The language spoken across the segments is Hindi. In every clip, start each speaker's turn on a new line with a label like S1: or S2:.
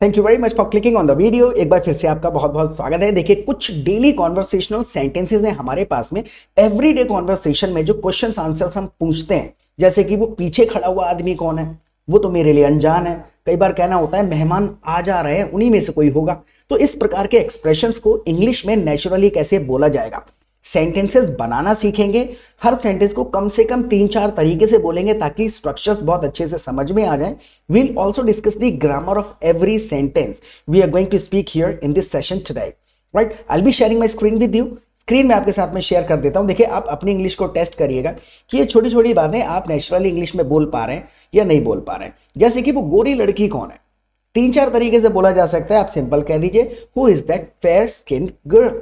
S1: Thank you very much for clicking on the video. एक बार फिर से आपका बहुत बहुत स्वागत है। देखिए, कुछ डेली कॉन्वर्सेशनल सेंटेंसेस हैं हमारे पास में। एवरीडे कॉन्वर्सेशन में जो क्वेश्चंस आंसर्स हम पूछते हैं, जैसे कि वो पीछे खड़ा हुआ आदमी कौन है, वो तो मेरे लिए अनजान है। कई बार कहना होता है मेहमान आ जा रहे हैं, उन्हीं में से कोई होगा। तो इस प्रकार के एक्सप्रेशंस को इंग्लिश में नेचुरली कैसे बोला जाएगा, सेंटेंसेस बनाना सीखेंगे। हर सेंटेंस को कम से कम 3-4 तरीके से बोलेंगे ताकि स्ट्रक्चर्स बहुत अच्छे से समझ में आ जाए। We'll also discuss the grammar of every sentence we are going to speak here in this session today. Right, I will be sharing my screen with you. Screen में आपके साथ में शेयर कर देता हूं। देखिए, आप अपनी इंग्लिश को टेस्ट करिएगा कि ये छोटी छोटी बातें आप नेचुरली इंग्लिश में बोल पा रहे हैं या नहीं बोल पा रहे हैं। जैसे कि वो गोरी लड़की कौन है, 3-4 तरीके से बोला जा सकता है। आप सिंपल कह दीजिए, who is that fair skin girl.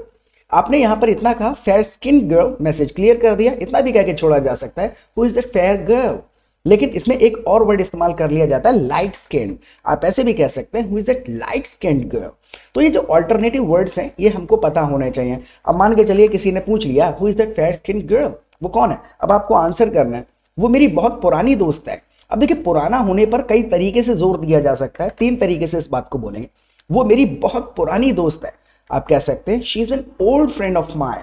S1: आपने यहां पर इतना कहा fair skin girl, message clear कर दिया। इतना भी कह के छोड़ा जा सकता है, who is that fair girl. लेकिन इसमें एक और वर्ड इस्तेमाल कर लिया जाता है, लाइट स्किन। आप ऐसे भी कह सकते हैं, who is that light skin girl. तो ये जो ऑल्टरनेटिव वर्ड्स हैं ये हमको पता होने चाहिए। अब मान के चलिए किसी ने पूछ लिया, who is that fair skin girl, वो कौन है। अब आपको आंसर करना है, वो मेरी बहुत पुरानी दोस्त है। अब देखिए, पुराना होने पर कई तरीके से जोर दिया जा सकता है। 3 तरीके से इस बात को बोलेंगे, वो मेरी बहुत पुरानी दोस्त है। आप कह सकते हैं, she is an old friend of mine.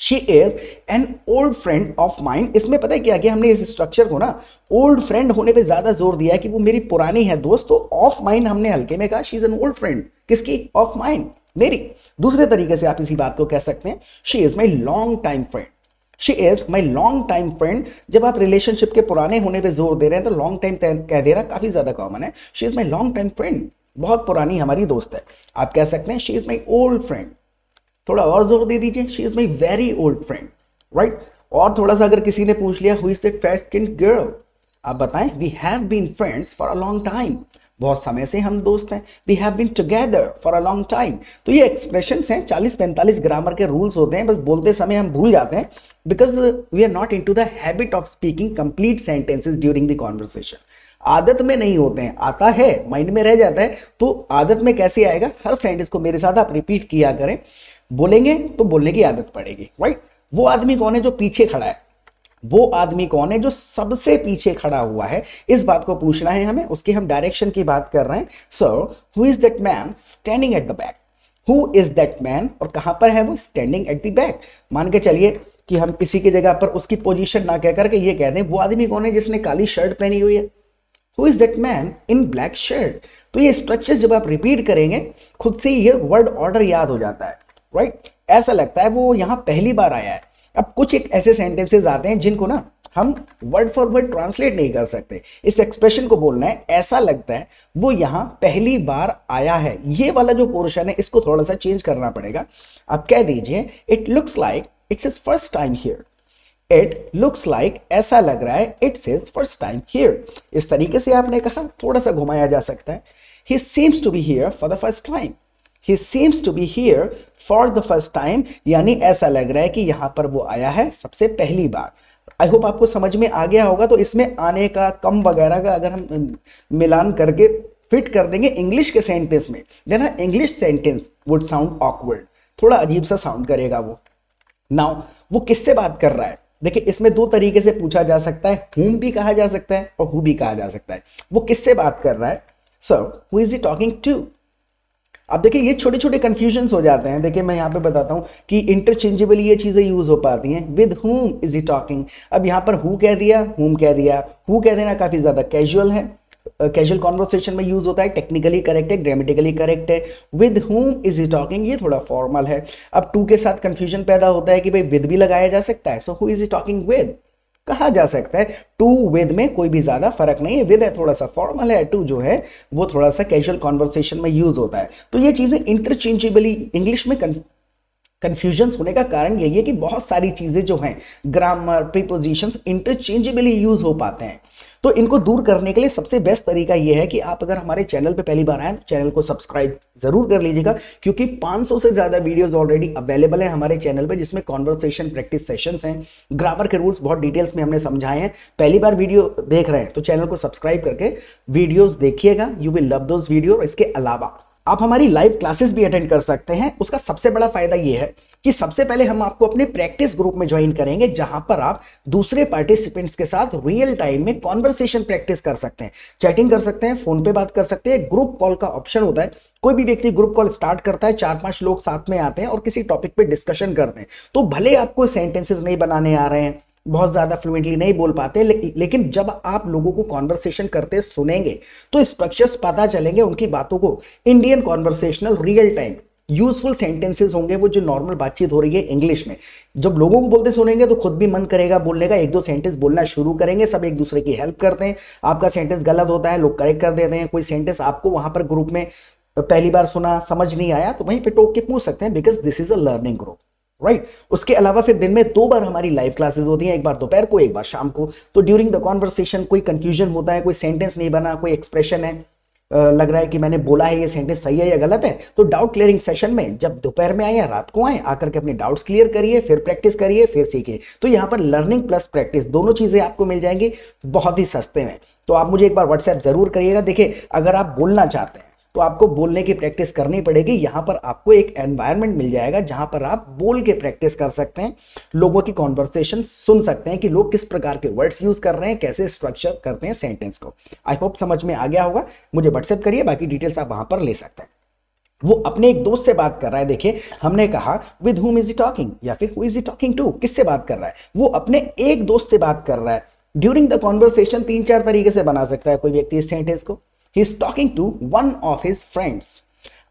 S1: She is an old friend of mine. इसमें पता है क्या किया हमने, इस स्ट्रक्चर को ना ओल्ड फ्रेंड होने पे ज्यादा जोर दिया है कि वो मेरी पुरानी है दोस्त। तो ऑफ माइन हमने हल्के में कहा, she is an old friend. किसकी? ऑफ माइन, मेरी। दूसरे तरीके से आप इसी बात को कह सकते हैं, she is my long time friend. She is my long time friend. जब आप रिलेशनशिप के पुराने होने पे जोर दे रहे हैं तो लॉन्ग टाइम कह दे रहा काफी ज्यादा कॉमन है। She is my long time friend, बहुत पुरानी हमारी दोस्त है। आप कह सकते हैं, she is my old friend. थोड़ा और जोर दे दीजिए, she is my very old friend. Right, और थोड़ा सा अगर किसी ने पूछ लिया, who is that fair skin girl, आप बताएं, we have been friends for a long time. बहुत समय से हम दोस्त हैं। We have been together for a long time. तो ये एक्सप्रेशंस हैं, 40-45 ग्रामर के रूल्स होते हैं, बस बोलते समय हम भूल जाते हैं because we are not into the habit of speaking complete sentences during the conversation. आदत में नहीं होते हैं, आता है माइंड में रह जाता है। तो आदत में कैसे आएगा, हर सेंटेंस को मेरे साथ आप रिपीट किया करें, बोलेंगे तो बोलने की आदत पड़ेगी। राइट, वो आदमी कौन है जो पीछे खड़ा है, वो आदमी कौन है जो सबसे पीछे खड़ा हुआ है, इस बात को पूछना है हमें। उसकी हम डायरेक्शन की बात कर रहे हैं। Sir, who is that man standing at the back. Who is that man, और कहां पर है वो, स्टैंडिंग एट द बैक। मान के चलिए कि हम किसी की जगह पर उसकी पोजीशन ना कहकर के ये कह दें, वो आदमी कौन है जिसने काली शर्ट पहनी हुई है, who is that man in black shirt. तो ये स्ट्रक्चर जब आप रिपीट करेंगे खुद से ये वर्ड ऑर्डर याद हो जाता है। राइट, ऐसा लगता है वो यहां पहली बार आया है। अब कुछ एक ऐसे सेंटेंसेस आते हैं जिनको ना हम वर्ड फॉर वर्ड ट्रांसलेट नहीं कर सकते। इस एक्सप्रेशन को बोलना है, ऐसा लगता है वो यहां पहली बार आया है। ये वाला जो पोर्शन है इसको थोड़ा सा चेंज करना पड़ेगा। आप कह दीजिए, it looks like it's his first time here. It looks like, ऐसा लग रहा है, it's his first time here. इस तरीके से आपने कहा, थोड़ा सा घुमाया जा सकता है। He seems to be here for the first time. He seems to be here for the first time, यानी ऐसा लग रहा है कि यहां पर वो आया है सबसे पहली बार। आई होप आपको समझ में आ गया होगा। तो इसमें आने का, कम वगैरह का अगर हम मिलान करके फिट कर देंगे इंग्लिश के सेंटेंस में, then English sentence would sound awkward, थोड़ा अजीब सा साउंड करेगा वो। नाउ वो किससे बात कर रहा है, देखिए इसमें 2 तरीके से पूछा जा सकता है, whom भी कहा जा सकता है और who भी कहा जा सकता है। वो किससे बात कर रहा है, sir who is he talking to. अब देखिए, ये छोटे छोटे कंफ्यूजन्स हो जाते हैं। देखिए, मैं यहाँ पे बताता हूँ कि इंटरचेंजेबली ये चीजें यूज हो पाती हैं। With whom is he talking, अब यहाँ पर who कह दिया, whom कह दिया। who कह देना काफी ज्यादा कैजुअल है, कैजुअल कॉन्वर्सेशन में यूज होता है, टेक्निकली करेक्ट है, ग्रामेटिकली करेक्ट है। With whom is he talking, ये थोड़ा फॉर्मल है। अब टू के साथ कंफ्यूजन पैदा होता है कि भाई विद भी लगाया जा सकता है, so who is he talking with कहा जा सकता है। टू विद में कोई भी ज्यादा फर्क नहीं है। विद है थोड़ा सा फॉर्मल है, टू जो है वो थोड़ा सा कैजुअल कॉन्वर्सेशन में यूज होता है। तो ये चीजें इंटरचेंजेबली इंग्लिश में कंफ्यूजन्स होने का कारण यही है कि बहुत सारी चीजें जो हैं, ग्रामर, प्रीपोजिशंस इंटरचेंजेबली यूज हो पाते हैं। तो इनको दूर करने के लिए सबसे बेस्ट तरीका यह है कि आप अगर हमारे चैनल पे पहली बार आए तो चैनल को सब्सक्राइब जरूर कर लीजिएगा, क्योंकि 500 से ज्यादा वीडियोस ऑलरेडी अवेलेबल है हमारे चैनल पे, जिसमें कॉन्वर्सेशन प्रैक्टिस सेशंस हैं, ग्रामर के रूल्स बहुत डिटेल्स में हमने समझाए हैं। पहली बार वीडियो देख रहे हैं तो चैनल को सब्सक्राइब करके वीडियोज देखिएगा, you will love those video. इसके अलावा आप हमारी लाइव क्लासेस भी अटेंड कर सकते हैं। उसका सबसे बड़ा फायदा ये है कि सबसे पहले हम आपको अपने प्रैक्टिस ग्रुप में ज्वाइन करेंगे, जहां पर आप दूसरे पार्टिसिपेंट्स के साथ रियल टाइम में कॉन्वर्सेशन प्रैक्टिस कर सकते हैं, चैटिंग कर सकते हैं, फोन पे बात कर सकते हैं। ग्रुप कॉल का ऑप्शन होता है, कोई भी व्यक्ति ग्रुप कॉल स्टार्ट करता है, 4-5 लोग साथ में आते हैं और किसी टॉपिक पे डिस्कशन करते हैं। तो भले आपको सेंटेंसेस नहीं बनाने आ रहे हैं, बहुत ज्यादा फ्लुएंटली नहीं बोल पाते, लेकिन जब आप लोगों को कॉन्वर्सेशन करते सुनेंगे तो स्ट्रक्चर्स पता चलेंगे, उनकी बातों को Indian conversational real time useful sentences होंगे, वो जो नॉर्मल बातचीत हो रही है इंग्लिश में, जब लोगों को बोलते सुनेंगे तो खुद भी मन करेगा बोलने का, 1-2 सेंटेंस बोलना शुरू करेंगे। सब एक दूसरे की हेल्प करते हैं, आपका सेंटेंस गलत होता है लोग करेक्ट कर देते हैं, कोई सेंटेंस आपको वहां पर ग्रुप में पहली बार सुना समझ नहीं आया तो वहीं पे टोक के पूछ सकते हैं, because this is a learning group, right. उसके अलावा फिर दिन में 2 बार हमारी लाइव क्लासेस होती हैं, एक बार दोपहर को, एक बार शाम को। तो ड्यूरिंग द कॉन्वर्सेशन कोई कंफ्यूजन होता है, कोई सेंटेंस नहीं बना, कोई एक्सप्रेशन है, लग रहा है कि मैंने बोला है ये सेंटेंस सही है या गलत है, तो डाउट क्लियरिंग सेशन में जब दोपहर में आए या रात को आए, आकर के अपने डाउट्स क्लियर करिए, फिर प्रैक्टिस करिए, फिर सीखिए। तो यहाँ पर लर्निंग प्लस प्रैक्टिस दोनों चीजें आपको मिल जाएंगी बहुत ही सस्ते में। तो आप मुझे एक बार व्हाट्सएप जरूर करिएगा। देखिए, अगर आप बोलना चाहते हैं तो आपको बोलने की प्रैक्टिस करनी पड़ेगी। यहां पर आपको एक एनवायरनमेंट मिल जाएगा जहां पर आप बोल के प्रैक्टिस कर सकते हैं, लोगों की कॉन्वर्सेशन सुन सकते हैं कि लोग किस प्रकार के वर्ड्स यूज कर रहे हैं, कैसे स्ट्रक्चर करते हैं सेंटेंस को। आई होप समझ में आ गया होगा। मुझे व्हाट्सएप करिए, बाकी डिटेल्स आप वहां पर ले सकते हैं। वो अपने एक दोस्त से बात कर रहा है। देखिए, हमने कहा with whom is he talking, या फिर who is he talking to, किससे बात कर रहा है? वो अपने एक दोस्त से बात कर रहा है। ड्यूरिंग द कॉन्वर्सेशन 3-4 तरीके से बना सकता है कोई व्यक्ति इस सेंटेंस को। He is talking to one of his friends.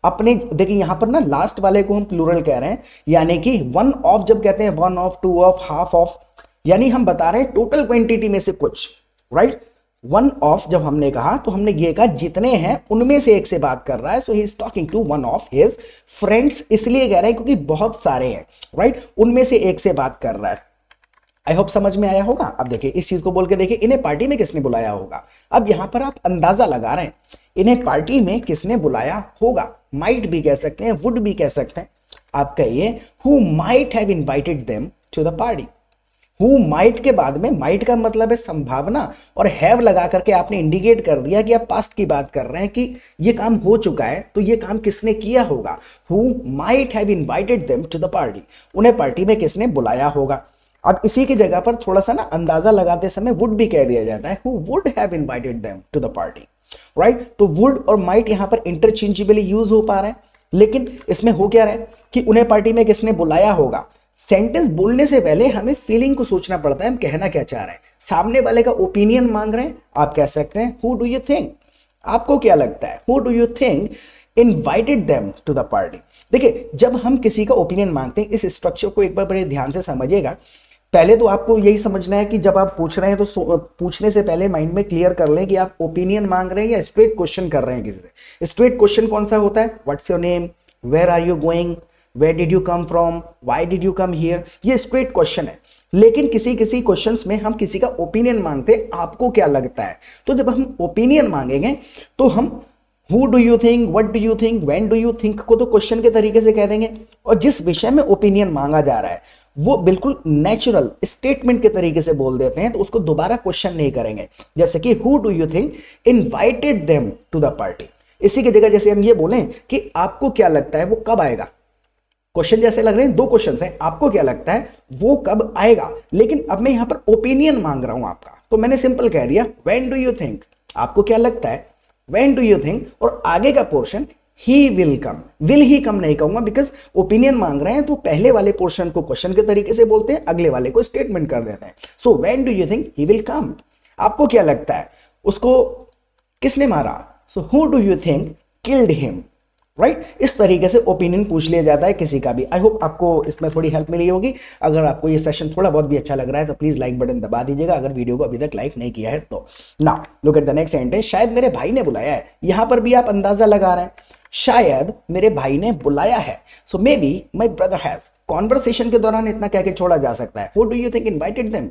S1: अपने, देखिए यहां पर ना लास्ट वाले को हम प्लूरल कह रहे हैं, यानी कि वन ऑफ जब कहते हैं, 1 ऑफ, 2 ऑफ, हाफ ऑफ, यानी हम बता रहे हैं टोटल क्वांटिटी में से कुछ, राइट। 1 ऑफ जब हमने कहा तो हमने ये कहा जितने हैं उनमें से एक से बात कर रहा है। So he is talking to one of his friends, इसलिए कह रहे हैं क्योंकि बहुत सारे हैं, राइट, उनमें से एक से बात कर रहा है। आई होप समझ में आया होगा। अब देखिए, इस चीज को बोल के देखिए, इन्हें पार्टी में किसने बुलाया होगा। अब यहां पर आप अंदाजा लगा रहे हैं इन्हें पार्टी में किसने बुलाया होगा। माइट भी कह सकते हैं, वुड भी कह सकते हैं। आप कहिए who might have invited them to the party. Who might के बाद में माइट का मतलब है संभावना, और हैव लगा करके आपने इंडिकेट कर दिया कि आप पास्ट की बात कर रहे हैं कि ये काम हो चुका है, तो ये काम किसने किया होगा। Who might have invited them to the party, उन्हें पार्टी में किसने बुलाया होगा। अब इसी की जगह पर थोड़ा सा ना अंदाजा लगाते समय वुड भी कह दिया जाता है, who would have invited them to the party, right. तो वुड और माइट यहां पर इंटरचेंजेबली यूज हो पा रहे हैं, लेकिन इसमें हो क्या रहा है कि उन्हें पार्टी में किसने बुलाया होगा। सेंटेंस बोलने से पहले हमें फीलिंग को सोचना पड़ता है, हम कहना क्या चाह रहे हैं। सामने वाले का ओपिनियन मांग रहे हैं, आप कह सकते हैं हु डू यू थिंक, आपको क्या लगता है, who do you think invited them to the party. देखिए, जब हम किसी का ओपिनियन मांगते हैं, इस स्ट्रक्चर को एक बार बड़े ध्यान से समझिएगा। पहले तो आपको यही समझना है कि जब आप पूछ रहे हैं तो पूछने से पहले माइंड में क्लियर कर लें कि आप ओपिनियन मांग रहे हैं या स्ट्रेट क्वेश्चन कर रहे हैं किसी से। स्ट्रेट क्वेश्चन कौन सा होता है? What's your name, where are you going, where did you come from, why did you come here, ये स्ट्रेट क्वेश्चन है। लेकिन किसी किसी क्वेश्चंस में हम किसी का ओपिनियन मांगते हैं, आपको क्या लगता है। तो जब हम ओपिनियन मांगेंगे तो हम who do you think, what do you think, when do you think को तो क्वेश्चन के तरीके से कह देंगे, और जिस विषय में ओपिनियन मांगा जा रहा है वो बिल्कुल नेचुरल स्टेटमेंट के तरीके से बोल देते हैं, तो उसको दोबारा क्वेश्चन नहीं करेंगे। जैसे कि who do you think invited them to the party, इसी की जगह जैसे हम ये बोलें कि आपको क्या लगता है वो कब आएगा। क्वेश्चन जैसे लग रहे हैं, 2 क्वेश्चन हैं, आपको क्या लगता है वो कब आएगा, लेकिन अब मैं यहां पर ओपिनियन मांग रहा हूं आपका, तो मैंने सिंपल कह दिया व्हेन डू यू थिंक, आपको क्या लगता है, व्हेन डू यू थिंक, और आगे का portion he will come. Will he come नहीं कहूंगा, बिकॉज ओपिनियन मांग रहे हैं तो पहले वाले पोर्शन को क्वेश्चन के तरीके से बोलते हैं, अगले वाले को स्टेटमेंट कर देते हैं। So when do you think he will कम, आपको क्या लगता है उसको किसने मारा, so who do you think killed him, right. इस तरीके से ओपिनियन पूछ लिया जाता है किसी का भी। आई होप आपको इसमें थोड़ी हेल्प मिली होगी। अगर आपको ये सेशन थोड़ा बहुत भी अच्छा लग रहा है तो प्लीज लाइक बटन दबा दीजिएगा, अगर वीडियो को अभी तक लाइक नहीं किया है तो। Now look at the next sentence, शायद मेरे भाई ने बुलाया है। यहां पर भी आप अंदाजा लगा रहे हैं, शायद मेरे भाई ने बुलाया है। So maybe my brother has, conversation के दौरान इतना कह के छोड़ा जा सकता है, who do you think invited them,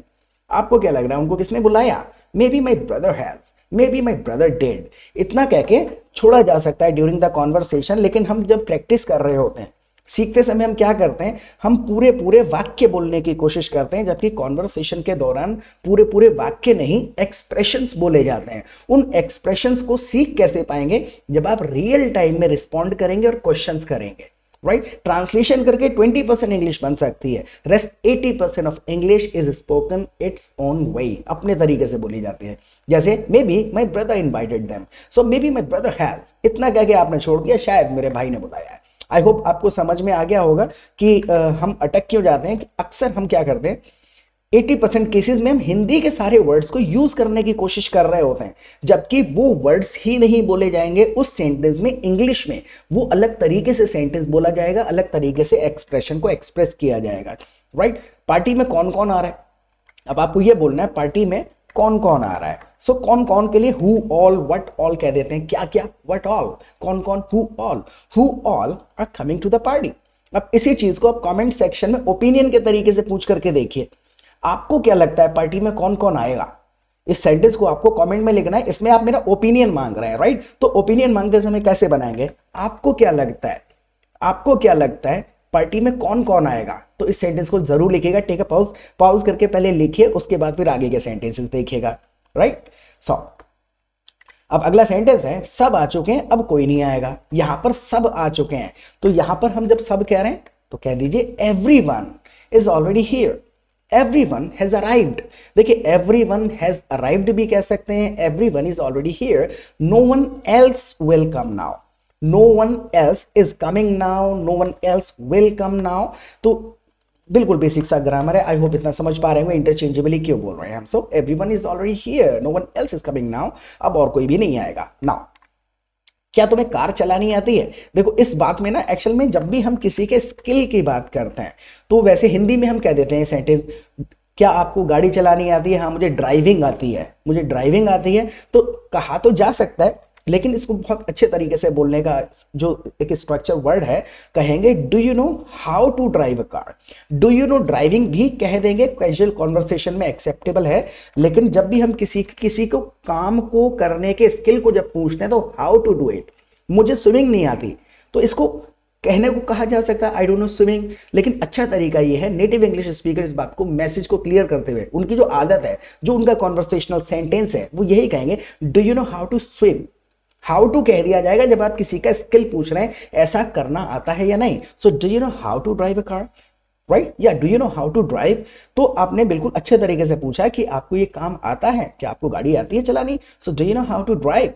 S1: आपको क्या लग रहा है उनको किसने बुलाया। Maybe my brother has, maybe my brother did, इतना कह के छोड़ा जा सकता है ड्यूरिंग द कॉन्वर्सेशन। लेकिन हम जब प्रैक्टिस कर रहे होते हैं सीखते समय हम क्या करते हैं, हम पूरे पूरे वाक्य बोलने की कोशिश करते हैं, जबकि कॉन्वर्सेशन के दौरान पूरे पूरे वाक्य नहीं, एक्सप्रेशंस बोले जाते हैं। उन एक्सप्रेशंस को सीख कैसे पाएंगे, जब आप रियल टाइम में रिस्पॉन्ड करेंगे और क्वेश्चंस करेंगे, राइट। ट्रांसलेशन करके 20% इंग्लिश बन सकती है, rest 80% of English is spoken its own way, अपने तरीके से बोली जाती है। जैसे may be my brother invited them, so maybe my brother has, इतना कह के आपने छोड़ दिया, शायद मेरे भाई ने बुलाया है। आई होप आपको समझ में आ गया होगा कि हम अटक क्यों जाते हैं, कि अक्सर हम क्या करते हैं, 80% केसेस में हम हिंदी के सारे वर्ड्स को यूज करने की कोशिश कर रहे होते हैं, जबकि वो वर्ड्स ही नहीं बोले जाएंगे उस सेंटेंस में, इंग्लिश में वो अलग तरीके से सेंटेंस बोला जाएगा, अलग तरीके से एक्सप्रेशन को एक्सप्रेस किया जाएगा, राइट। पार्टी में कौन कौन आ रहा है, अब आपको ये बोलना है पार्टी में कौन कौन आ रहा है। सो कौन कौन के लिए हु ऑल व्हाट ऑल कह देते हैं, क्या क्या व्हाट ऑल, कौन कौन who all are coming to the party. अब इसी चीज को आप कमेंट सेक्शन में ओपिनियन के तरीके से पूछ करके देखिए, आपको क्या लगता है पार्टी में कौन कौन आएगा। इस सेंटेंस को आपको कमेंट में लिखना है, इसमें आप मेरा ओपिनियन मांग रहे हैं, राइट। तो ओपिनियन मांगते समय कैसे बनाएंगे, आपको क्या लगता है, आपको क्या लगता है पार्टी में कौन कौन आएगा, तो इस सेंटेंस को जरूर लिखिएगा। टेक अ पॉज करके पहले लिखिए, उसके बाद फिर आगे के सेंटेंसेस देखिएगा, राइट। सो अब अगला सेंटेंस है, सब आ चुके हैं अब कोई नहीं आएगा। यहां पर सब आ चुके हैं, तो यहां पर हम जब सब कह रहे हैं तो कह दीजिए everyone is already here, everyone has arrived. देखिए एवरीवन हैज अराइव्ड भी कह सकते हैं, everyone is already here, no one else will come now, no one else is coming now, no one else will come now. तो बिल्कुल बेसिक सा ग्रामर है, आई होप इतना समझ पा रहे होंगे इंटरचेंजेबली क्यों बोल रहे हैं हम। So everyone is already here, no one else is coming now, अब और कोई भी नहीं आएगा। नाउ क्या तुम्हें कार चलानी आती है, देखो इस बात में ना एक्चुअल में जब भी हम किसी के स्किल की बात करते हैं तो वैसे हिंदी में हम कह देते हैं सेंटेंस, क्या आपको गाड़ी चलानी आती है, हाँ मुझे ड्राइविंग आती है, मुझे ड्राइविंग आती है। तो कहा तो जा सकता है, लेकिन इसको बहुत अच्छे तरीके से बोलने का जो एक स्ट्रक्चर वर्ड है, कहेंगे do you know how to drive a car. Do you know driving भी कह देंगे, कैजुअल कॉन्वर्सेशन में एक्सेप्टेबल है। लेकिन जब भी हम किसी को काम को करने के स्किल को जब पूछते हैं तो हाउ टू डू इट, मुझे स्विमिंग नहीं आती, तो इसको कहने को कहा जा सकता है आई डोंट नो स्विमिंग। लेकिन अच्छा तरीका ये है, नेटिव इंग्लिश स्पीकर इस बात को मैसेज को क्लियर करते हुए, उनकी जो आदत है, जो उनका कॉन्वर्सेशनल सेंटेंस है, वो यही कहेंगे do you know how to swim. How to कह दिया जाएगा जब आप किसी का स्किल पूछ रहे हैं, ऐसा करना आता है या नहीं। So do you know how to drive a car, right, या do you know how to drive. तो आपने बिल्कुल अच्छे तरीके से पूछा कि आपको ये काम आता है, क्या आपको गाड़ी आती है चलानी। So do you know how to drive,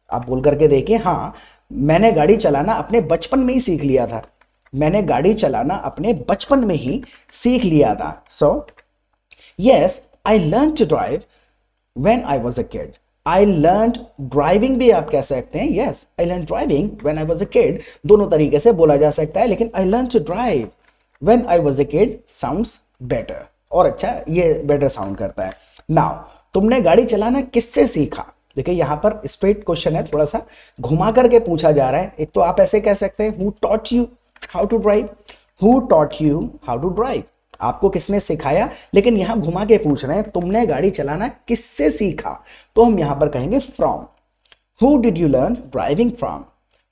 S1: आप बोल करके देखिए, हाँ मैंने गाड़ी चलाना अपने बचपन में ही सीख लिया था, मैंने गाड़ी चलाना अपने बचपन में ही सीख लिया था। So yes I learn to drive when I was a kid. I learn driving भी आप कह सकते हैं, yes I learn driving when I was a kid, दोनों तरीके से बोला जा सकता है। लेकिन I learn to drive when I was a kid sounds better, और अच्छा ये बेटर साउंड करता है। नाउ तुमने गाड़ी चलाना किससे सीखा, देखिए यहाँ पर स्ट्रेट क्वेश्चन है, थोड़ा सा घुमा करके पूछा जा रहा है। एक तो आप ऐसे कह सकते हैं who taught you how to drive, who taught you how to drive, आपको किसने सिखाया। लेकिन यहां घुमा के पूछ रहे हैं तुमने गाड़ी चलाना किससे सीखा, तो हम यहां पर कहेंगे from. Who did you learn driving from,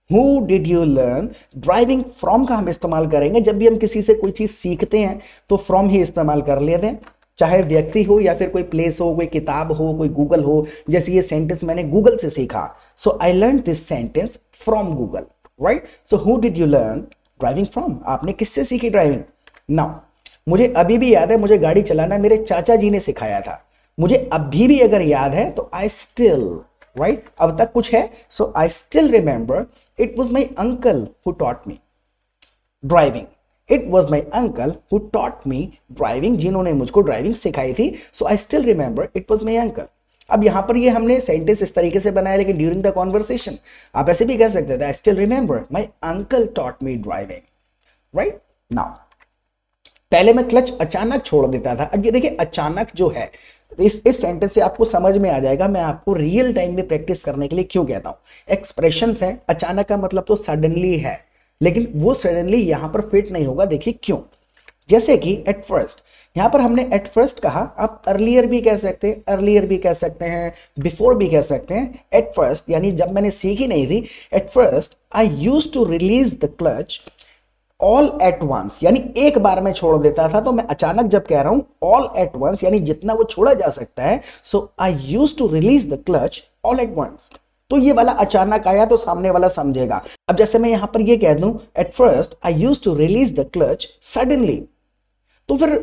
S1: who did you learn driving from का हम इस्तेमाल करेंगे जब भी हम किसी से कोई चीज सीखते हैं, तो फ्रॉम ही इस्तेमाल कर लेते हैं, चाहे व्यक्ति हो या फिर कोई प्लेस हो, कोई किताब हो, कोई गूगल हो। जैसे ये सेंटेंस मैंने गूगल से सीखा, so I learn this sentence from Google, right. So who did you learn driving from, आपने किससे सीखी ड्राइविंग। नाउ मुझे अभी भी याद है, मुझे गाड़ी चलाना मेरे चाचा जी ने सिखाया था, मुझे अभी भी अगर याद है तो आई स्टिल, राइट, अब तक कुछ है, so I still remember it was my uncle who taught me driving, it was my uncle who taught me driving, जिन्होंने मुझको ड्राइविंग सिखाई थी। So I still remember it was my uncle. अब यहां पर ये हमने सेंटेंस इस तरीके से बनाया, लेकिन ड्यूरिंग द कॉन्वर्सेशन आप ऐसे भी कह सकते थे आई still remember my uncle taught me driving, right. Now पहले मैं क्लच अचानक छोड़ देता था, अब ये देखिए अचानक जो है, इस सेंटेंस से आपको समझ में आ जाएगा मैं आपको रियल टाइम में प्रैक्टिस करने के लिए क्यों कहता हूं। एक्सप्रेशंस है, अचानक का मतलब तो सडनली है, लेकिन वो सडनली यहां पर फिट नहीं होगा, देखिए क्यों। जैसे कि एट फर्स्ट, यहां पर हमने एट फर्स्ट कहा, आप अर्लियर भी कह सकते हैं, अर्लियर भी कह सकते हैं, बिफोर भी कह सकते हैं। एट फर्स्ट यानी जब मैंने सीखी नहीं थी, at first I used to release the clutch all at once यानी एक बार में छोड़ देता था, तो मैं अचानक जब कह रहा हूं ऑल एट वंस यानी जितना वो छोड़ा जा सकता है, so I used to release the clutch all at once. तो ये वाला अचानक आया तो सामने वाला समझेगा। अब जैसे मैं यहां पर ये कह दूं at first I used to release the clutch suddenly, तो फिर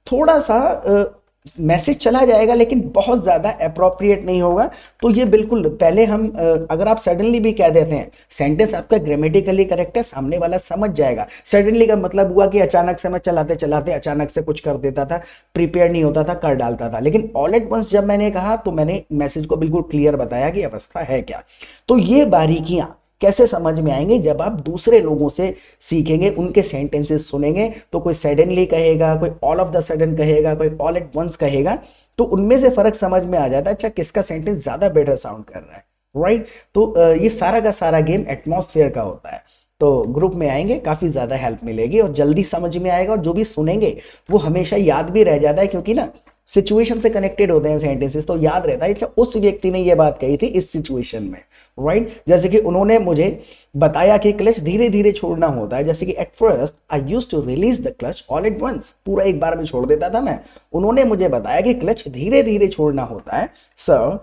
S1: थोड़ा सा मैसेज चला जाएगा लेकिन बहुत ज्यादा अप्रोप्रिएट नहीं होगा। तो ये बिल्कुल पहले हम अगर आप सडनली भी कह देते हैं, सेंटेंस आपका ग्रामेटिकली करेक्ट है, सामने वाला समझ जाएगा। सडनली का मतलब हुआ कि अचानक से मैं चलाते चलाते अचानक से कुछ कर देता था, प्रिपेयर नहीं होता था, कर डालता था। लेकिन ऑल एट वंस जब मैंने कहा तो मैंने मैसेज को बिल्कुल क्लियर बताया कि अवस्था है क्या। तो ये बारीकियां कैसे समझ में आएंगे, जब आप दूसरे लोगों से सीखेंगे, उनके सेंटेंसेस सुनेंगे, तो कोई सडनली कहेगा, कोई ऑल ऑफ द सडन कहेगा, कोई ऑल एट वंस कहेगा, तो उनमें से फर्क समझ में आ जाता है, अच्छा किसका सेंटेंस ज्यादा बेटर साउंड कर रहा है, राइट। तो ये सारा का सारा गेम एटमॉस्फेयर का होता है। तो ग्रुप में आएंगे, काफी ज्यादा हेल्प मिलेगी और जल्दी समझ में आएगा, और जो भी सुनेंगे वो हमेशा याद भी रह जाता है, क्योंकि ना सिचुएशन से कनेक्टेड होते हैं सेंटेंसेस, तो याद रहता है अच्छा उस व्यक्ति ने ये बात कही थी इस सिचुएशन में, राइट। जैसे कि उन्होंने मुझे बताया कि क्लच धीरे धीरे छोड़ना होता है, जैसे कि at first I used to release the clutch all at once, पूरा एक बार में छोड़ देता था मैं, उन्होंने मुझे बताया कि क्लच धीरे धीरे छोड़ना होता है। Sir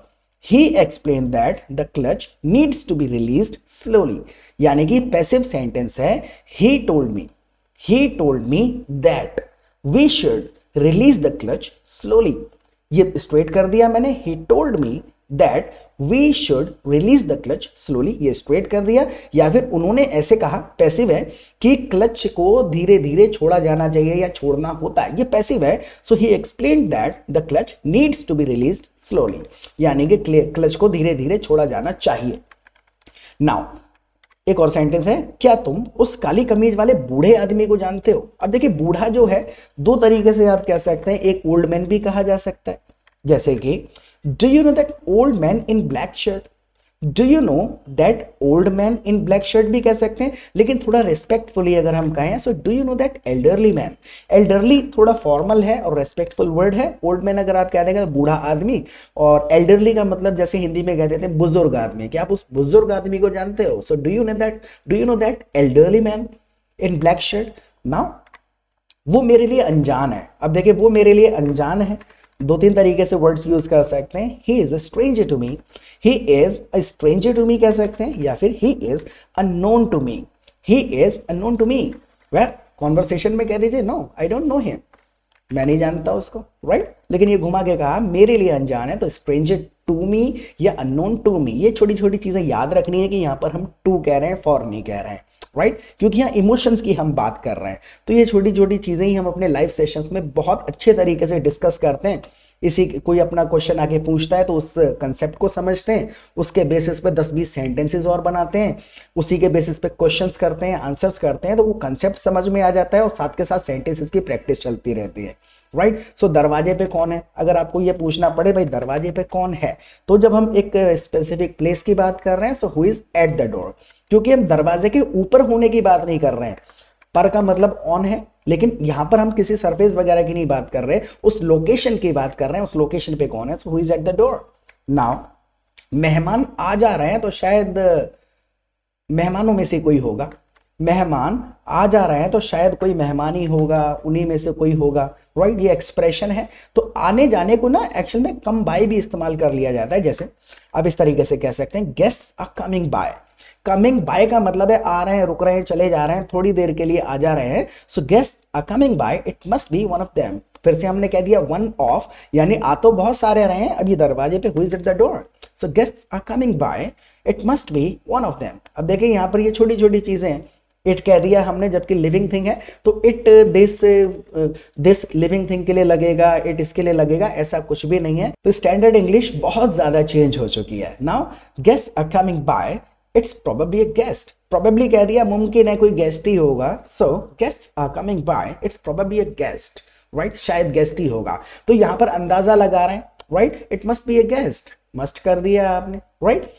S1: he explain that the clutch needs to be released slowly, यानी कि पैसिव सेंटेंस है he told me that we should release the clutch slowly. ये स्ट्रेट कर दिया मैंने, he told me that we should release the clutch slowly, ये स्ट्रेट कर दिया। या फिर उन्होंने ऐसे कहा, पैसिव है, कि क्लच को धीरे धीरे छोड़ा जाना चाहिए या छोड़ना होता है, ये पैसिव है। So he explain that the clutch needs to be released slowly, यानी कि क्लच को धीरे धीरे छोड़ा जाना चाहिए। नाउ एक और सेंटेंस है, क्या तुम उस काली कमीज वाले बूढ़े आदमी को जानते हो। अब देखिए बूढ़ा जो है दो तरीके से आप कह सकते हैं, एक ओल्ड मैन भी कहा जा सकता है, जैसे कि do you know that old man in black shirt, do you know that old man in black shirt भी कह सकते हैं, लेकिन थोड़ा रिस्पेक्टफुली अगर हम कहें सो do you know that elderly man. Elderly थोड़ा फॉर्मल है और रेस्पेक्टफुल वर्ड है, ओल्ड मैन अगर आप कह देंगे बूढ़ा आदमी, और एल्डरली का मतलब जैसे हिंदी में कह देते हैं बुजुर्ग आदमी, क्या आप उस बुजुर्ग आदमी को जानते हो। सो do you know that elderly man in black shirt. Now वो मेरे लिए अनजान है। अब देखिए वो मेरे लिए अनजान है, दो तीन तरीके से वर्ड्स यूज कर सकते हैं, he is a stranger to me, he is a stranger to me कह सकते हैं, या फिर he is unknown to me, he is unknown to me. वह कॉन्वर्सेशन में कह दीजिए no I don't know him, मैं नहीं जानता उसको, राइट। लेकिन ये घुमा के कहा मेरे लिए अनजान है, तो स्ट्रेंजर टू मी या अननोन टू मी, ये छोटी छोटी चीजें याद रखनी है कि यहाँ पर हम टू कह रहे हैं, फॉर नहीं कह रहे हैं, राइट क्योंकि यहाँ इमोशंस की हम बात कर रहे हैं। तो ये छोटी छोटी चीजें ही हम अपने लाइव सेशंस में बहुत अच्छे तरीके से डिस्कस करते हैं। इसी कोई अपना क्वेश्चन आके पूछता है तो उस कंसेप्ट को समझते हैं, उसके बेसिस पे 10-20 सेंटेंसेस और बनाते हैं, उसी के बेसिस पे क्वेश्चंस करते हैं, आंसर्स करते हैं, तो वो कंसेप्ट समझ में आ जाता है और साथ के साथ सेंटेंसेस की प्रैक्टिस चलती रहती है, राइट। सो दरवाजे पे कौन है, अगर आपको ये पूछना पड़े भाई दरवाजे पे कौन है, तो जब हम एक स्पेसिफिक प्लेस की बात कर रहे हैं so who is at the door, क्योंकि हम दरवाजे के ऊपर होने की बात नहीं कर रहे हैं, पर का मतलब ऑन है, लेकिन यहां पर हम किसी सरफेस वगैरह की नहीं बात कर रहे, उस लोकेशन की बात कर रहे हैं, उस लोकेशन पे कौन है, so who is at the door. Now मेहमान आ जा रहे हैं तो शायद मेहमानों में से कोई होगा, मेहमान आ जा रहे हैं तो शायद कोई मेहमान ही होगा, उन्हीं में से कोई होगा, राइट ये एक्सप्रेशन है। तो आने जाने को ना एक्चुअल में कम बाय भी इस्तेमाल कर लिया जाता है, जैसे अब इस तरीके से कह सकते हैं guests are coming by. Coming by का मतलब है आ रहे हैं, रुक रहे हैं, चले जा रहे हैं, थोड़ी देर के लिए आ जा रहे हैं। So guest are coming by, it must be one of them. फिर से हमने कह दिया वन ऑफ, यानी आ तो बहुत सारे रहे हैं, अभी दरवाजे पे who is at the door, so guests are coming by, it must be one of them. अब देखिए यहाँ पर ये छोटी छोटी चीजें, इट कह दिया हमने जबकि लिविंग थिंग है, तो इट दिस लिविंग थिंग के लिए लगेगा, इट इसके लिए लगेगा, ऐसा कुछ भी नहीं है। तो स्टैंडर्ड इंग्लिश बहुत ज्यादा चेंज हो चुकी है। Now guest are coming by, it's probably a guest, probably कह दिया मुमकिन है कोई गेस्ट ही होगा, so guests are coming by, it's probably a guest, right शायद गेस्ट ही होगा। तो यहां पर अंदाजा लगा रहे हैं, right it must be a guest, must कर दिया आपने, राइट।